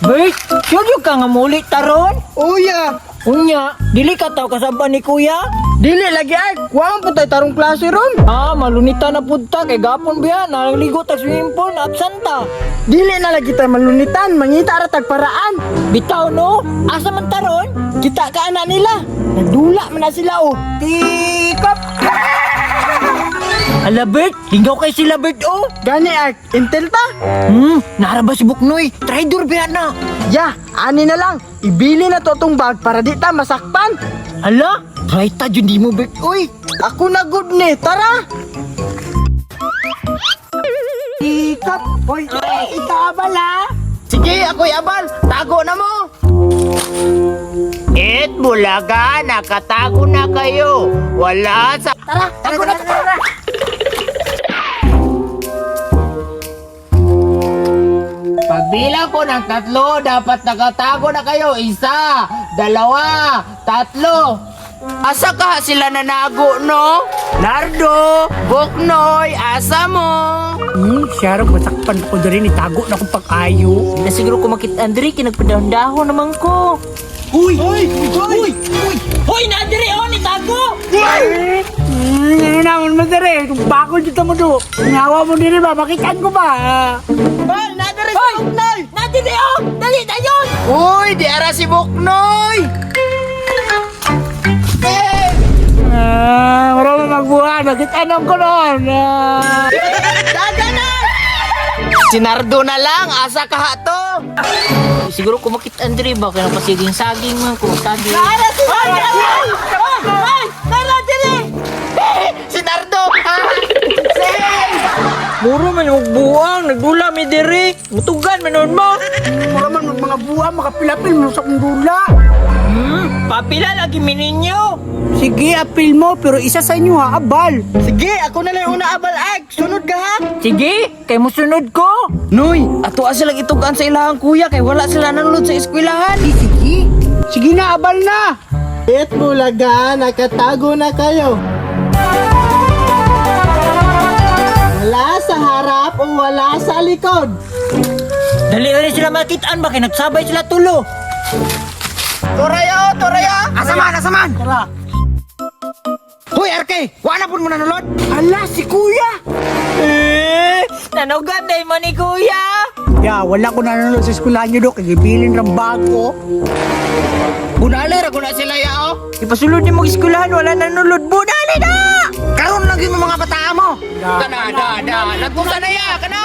Bert, yun ka nga muli taron? Uya, Unya, dili ka tao kasaba ni kuya? dili lagi ay. Kuwang po tayo tarong klase ron. Ah, malunita na punta kay gapon biya, naligo ta swimming pool, absent ta. Dili na lagi tayo malunitan, mangita ara tagparaan. Bitaw no, asa man taron? Kita ka anak nila. Nagdula man na sila oh. Tikap! Ala Bert, lingaw kay sila Bert oh. Gani ay, intel ta? Naraba si Buknoy, traidor biya na. Ya, ani na lang. Ibili na to tong bag para di ta masakpan. Ala, try ta jud di mo Bert oy. Ako na good ni, tara! Tikap! Hoy, itabal ha! Sige, ako'y abal. Tago na mo! Bulaga, nakatago na kayo. Wala sa... Tara, tago na, tara! Pagbilang ko ng 3, dapat nakatago na kayo. 1, 2, 3. Asa ka sila nanago, no? Nardo, Buknoy, asa mo? Siyara, masakpan ko diri ni tago na kong pag-ayo. Na siguro ko makit Andre, kinagpadahon-dahon naman ko. Uy! Uy! Uy! Uy! Hoy, nadiri oh, ni tago! Ano naman mo dere? Bakod dito mo do. Ngawa mo diri ba? Makitaan ko ba? Hoy, nadere sa Buknoy! Nadiri oh! Dali, dayon! Uy, di ara si Buknoy! Marami magbuhan. Nakitanong ko noon. Si Nardo na lang, asa ka to? Siguro ko makit Andre ba, kaya pasiging-saging man ko, saging. Si Nardo! Muro man yung buwang, nagdula mi diri. Mutugan manon mo. Marami mga buwan, makapilapil mo sa kundula. Papila lagi mi ninyo. Sige, apil mo, pero isa sa inyo ha, abal. Sige, ako na lang yung una abal, ay. Sunod ka ha. Sige, kay musunod ko. Noy, ato silang itugan sa ilahang kuya, kay wala sila nanulod sa eskwelahan. Sige. Sige na, abal na. Bulaga, nakatago na kayo. Wala sa harap o wala sa likod. Dali rin sila makitaan ba, kay nagsabay sila tulo. Torayo! Asaman! Tara. Hoy, RK! Wala po mo nanulod? Ala, si kuya! Nanugan day mo ni kuya. Ya, wala ko nanulod sa eskwelahan nyo, Dok. Igibilin ng bago. Bunalir ako na sila yao! Ipasulod ni mong eskwelahan, wala nanulod. Budali na! Karon lang yung mga bata mo! Kana, da! Nagpunta na ya! Kana!